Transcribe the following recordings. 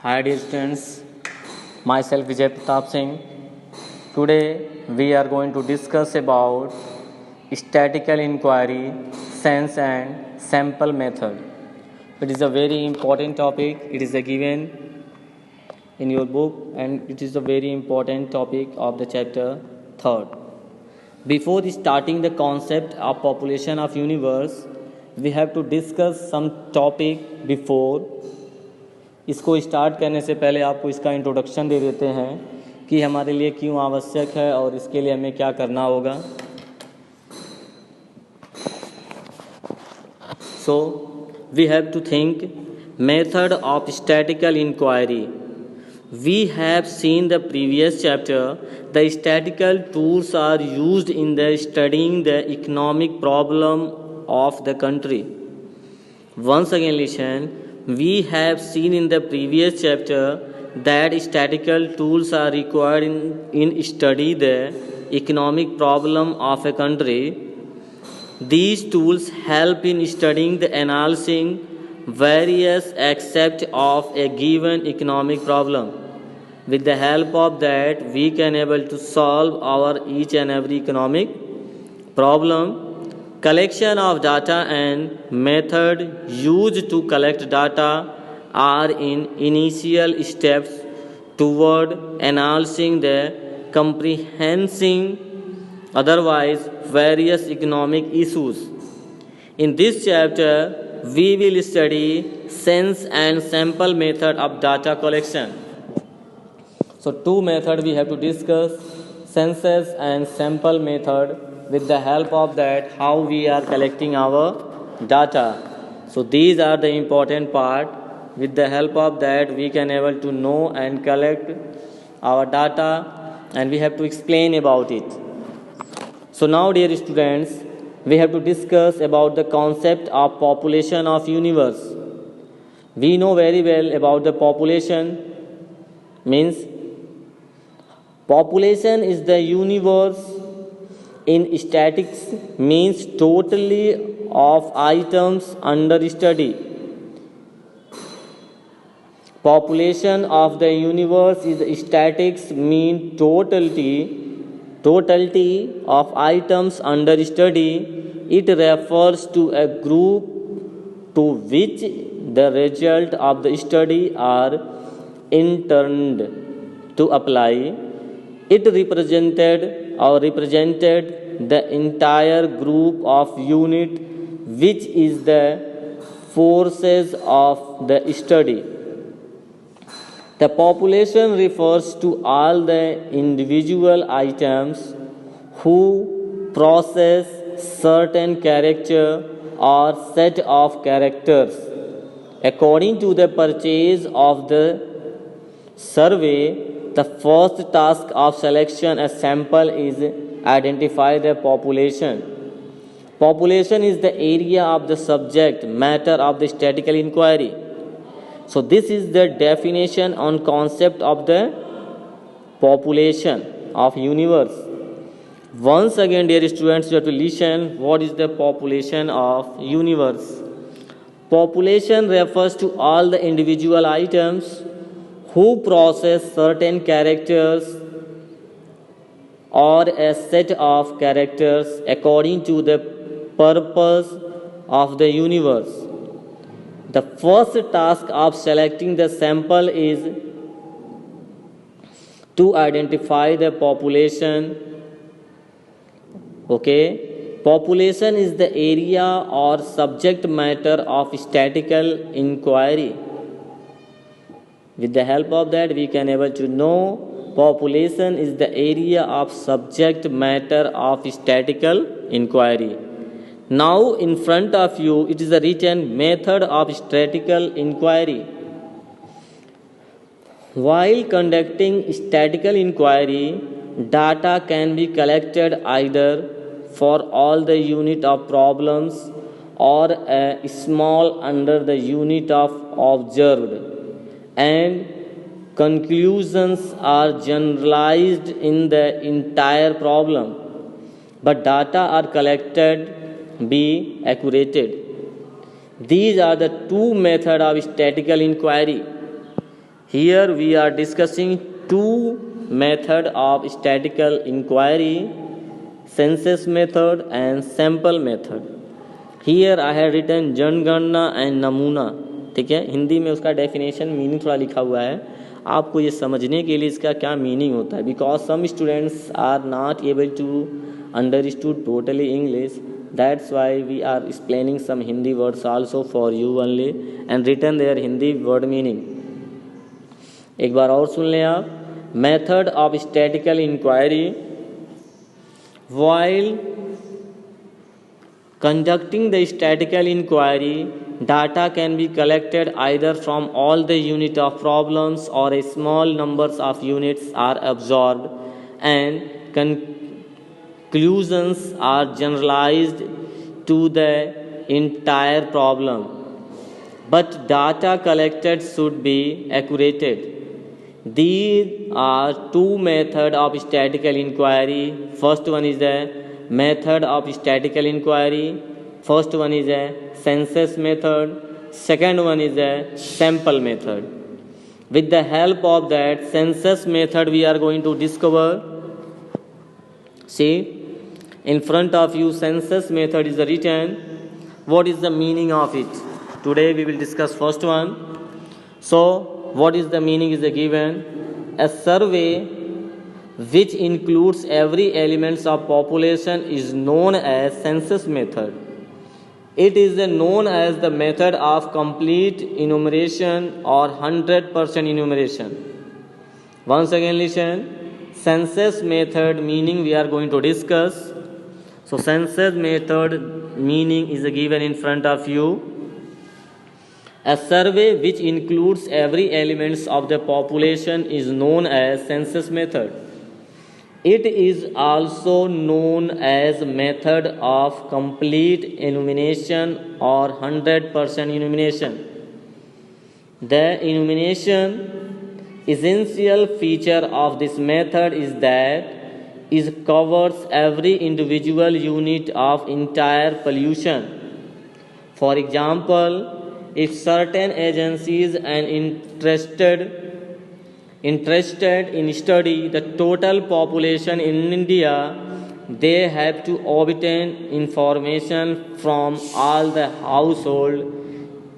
Hi dear students, myself Vijay Pratap Singh. Today we are going to discuss about statistical inquiry, sense and sample method. It is a very important topic. It is a given in your book and it is a very important topic of the chapter 3rd. Before starting the concept of population of universe, we have to discuss some topic before. इसको start करने से पहले आपको इसका introduction दे देते हैं कि हमारे लिए क्यों आवश्यक है और इसके लिए हमें क्या करना होगा. So we have to think method of statical inquiry. We have seen the previous chapter. The statistical tools are used in the studying the economic problem of the country. Once again listen. We have seen in the previous chapter that statistical tools are required in study the economic problem of a country. These tools help in studying the analyzing various aspects of a given economic problem. With the help of that, we can able to solve our each and every economic problem. Collection of data and method used to collect data are in initial steps toward analyzing the comprehending otherwise various economic issues. In this chapter, we will study sense and sample method of data collection. So two methods we have to discuss, census and sample method. With the help of that, how we are collecting our data. So these are the important part. With the help of that, we can able to know and collect our data and we have to explain about it. So now dear students, we have to discuss about the concept of population of universe. We know very well about the population. Means population is the universe in statistics, means totally of items under study. Population of the universe is statistics, mean totality of items under study. It refers to a group to which the result of the study are intended to apply. It represented the entire group of unit which is the forces of the study. The population refers to all the individual items who possess certain character or set of characters. According to the purchase of the survey, the first task of selection a sample is identify the population. Population is the area of the subject matter of the statistical inquiry. So this is the definition on concept of the population of universe. Once again dear students, you have to listen what is the population of universe. Population refers to all the individual items who possess certain characters or a set of characters according to the purpose of the universe. The first task of selecting the sample is to identify the population. Okay. Population is the area or subject matter of statistical inquiry. With the help of that, we can able to know population is the area of subject matter of statistical inquiry. Now in front of you, it is a written method of statistical inquiry. While conducting statistical inquiry, data can be collected either for all the unit of problems or a small under the unit of observed, and conclusions are generalized in the entire problem, but data are collected be accurate. These are the two methods of statistical inquiry. Here we are discussing two method of statistical inquiry, census method and sample method. Here I have written जनगणना and नमूना. ठीक है, हिंदी में उसका definition meaning थोड़ा लिखा हुआ है. आपको ये समझने के लिए इसका क्या मीनिंग होता है, because some students are not able to understood totally English. That's why we are explaining some Hindi words also for you only and written there Hindi word meaning. एक बार और सुन लें आप. Method of statical inquiry. While conducting the statistical inquiry, data can be collected either from all the unit of problems or a small numbers of units are absorbed and conclusions are generalized to the entire problem. But data collected should be accurate. These are two methods of statistical inquiry. First one is the method of statistical inquiry. First one is a census method. Second one is a sample method. With the help of that census method we are going to discover. See, in front of you census method is written. What is the meaning of it? Today we will discuss first one. So what is the meaning is given? A survey which includes every element of population is known as census method. It is known as the method of complete enumeration or 100% enumeration. Once again listen, census method meaning we are going to discuss. So census method meaning is given in front of you. A survey which includes every element of the population is known as census method. It is also known as method of complete enumeration or 100% enumeration. The enumeration essential feature of this method is that it covers every individual unit of entire pollution. For example, if certain agencies and interested in study the total population in India, they have to obtain information from all the household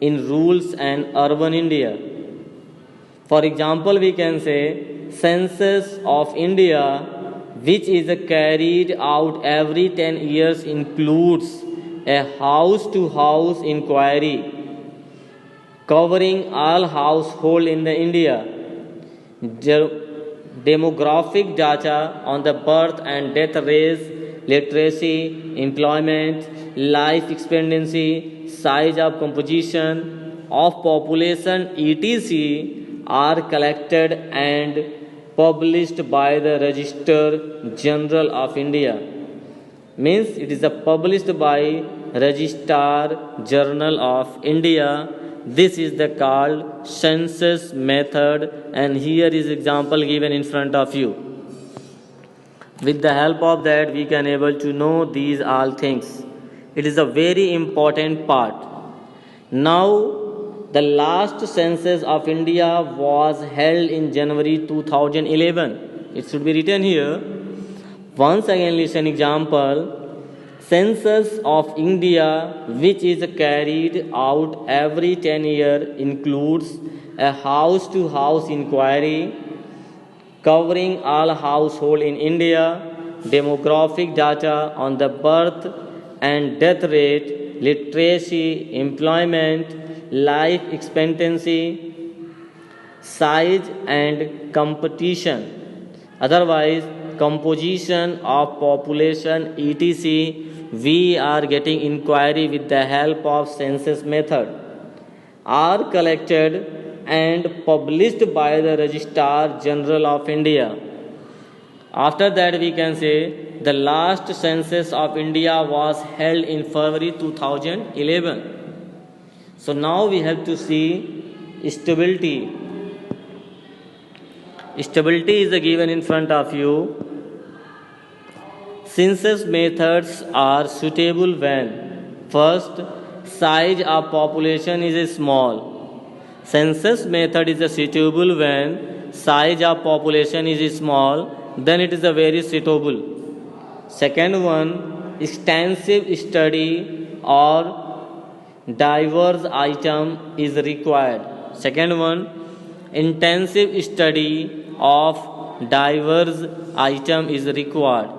in rural and urban India. For example, we can say census of India, which is carried out every 10 years, includes a house to house inquiry covering all household in the India. Demographic data on the birth and death rates, literacy, employment, life expectancy, size of composition of population, etc. are collected and published by the Register General of India. Means it is published by Registrar Journal of India. This is the called census method, and here is example given in front of you. With the help of that we can able to know these all things. It is a very important part. Now the last census of India was held in January 2011. It should be written here. Once again listen example. Census of India, which is carried out every 10 years, includes a house-to-house inquiry covering all household in India, demographic data on the birth and death rate, literacy, employment, life expectancy, size and competition. Otherwise, composition of population, etc. We are getting inquiry with the help of census method, are collected and published by the Registrar General of India. After that we can say the last census of India was held in February 2011. So now we have to see stability. Stability is given in front of you. Census methods are suitable when first, size of population is small. Census method is a suitable when size of population is small, then it is a very suitable. Second one, extensive study or diverse item is required. Second one, intensive study of diverse item is required.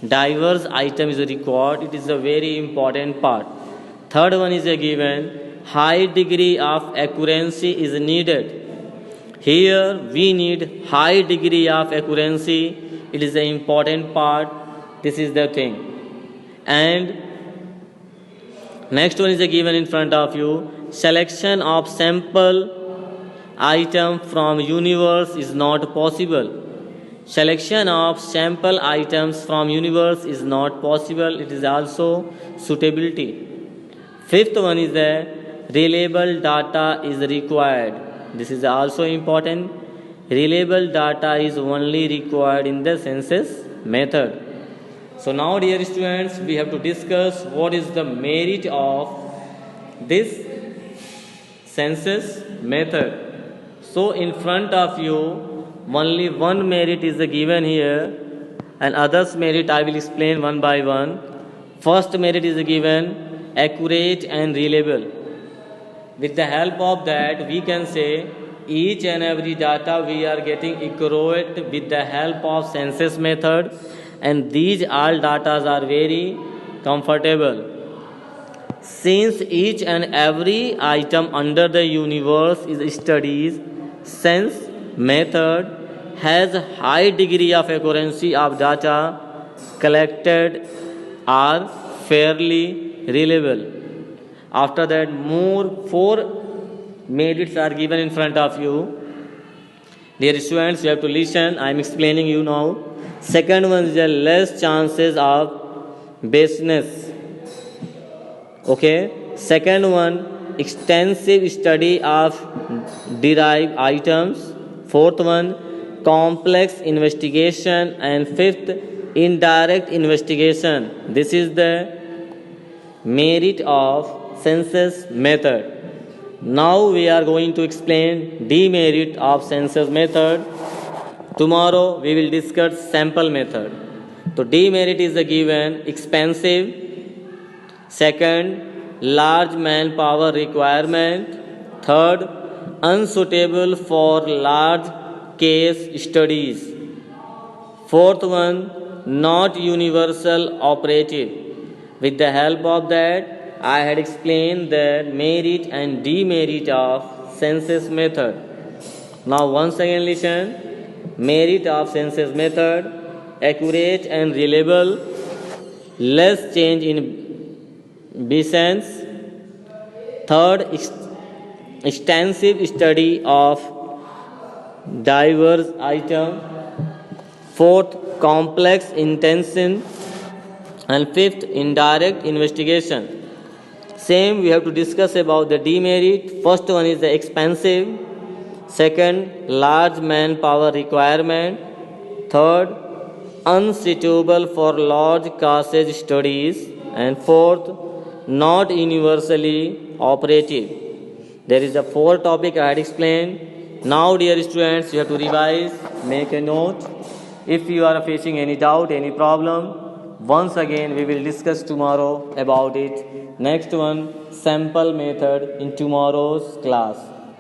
Diverse item is required. It is a very important part. Third one is a given. High degree of accuracy is needed. Here we need high degree of accuracy. It is an important part. This is the thing. And next one is a given in front of you. Selection of sample item from universe is not possible. Selection of sample items from universe is not possible. It is also suitability. Fifth one is the reliable data is required. This is also important. Reliable data is only required in the census method. So now, dear students, we have to discuss what is the merit of this census method. So in front of you, only one merit is given here, and others merit I will explain one by one. First merit is given accurate and reliable. With the help of that, we can say each and every data we are getting accurate with the help of census method, and these all data are very comfortable. Since each and every item under the universe is studied, census method has a high degree of accuracy of data collected are fairly reliable. After that, four merits are given in front of you. Dear students, you have to listen. I am explaining you now. Second one is the less chances of baseness. Okay. Second one, extensive study of derived items. Fourth one, complex investigation. And fifth, indirect investigation. This is the merit of census method. Now we are going to explain demerit of census method. Tomorrow we will discuss sample method. So demerit is a given expensive. Second, large manpower requirement. Third, unsuitable for large case studies. Fourth one, not universal operative. With the help of that, I had explained the merit and demerit of census method. Now once again listen. Merit of census method: accurate and reliable, less change in basins. Third, extensive study of diverse item. Fourth, complex intention. And fifth, indirect investigation. Same we have to discuss about the demerit. First one is the expensive. Second, large manpower requirement. Third, unsuitable for large cases studies. And fourth, not universally operative. There is a four topic I had explained. Now, dear students, you have to revise, make a note. If you are facing any doubt, any problem, once again we will discuss tomorrow about it. Next one, sample method in tomorrow's class.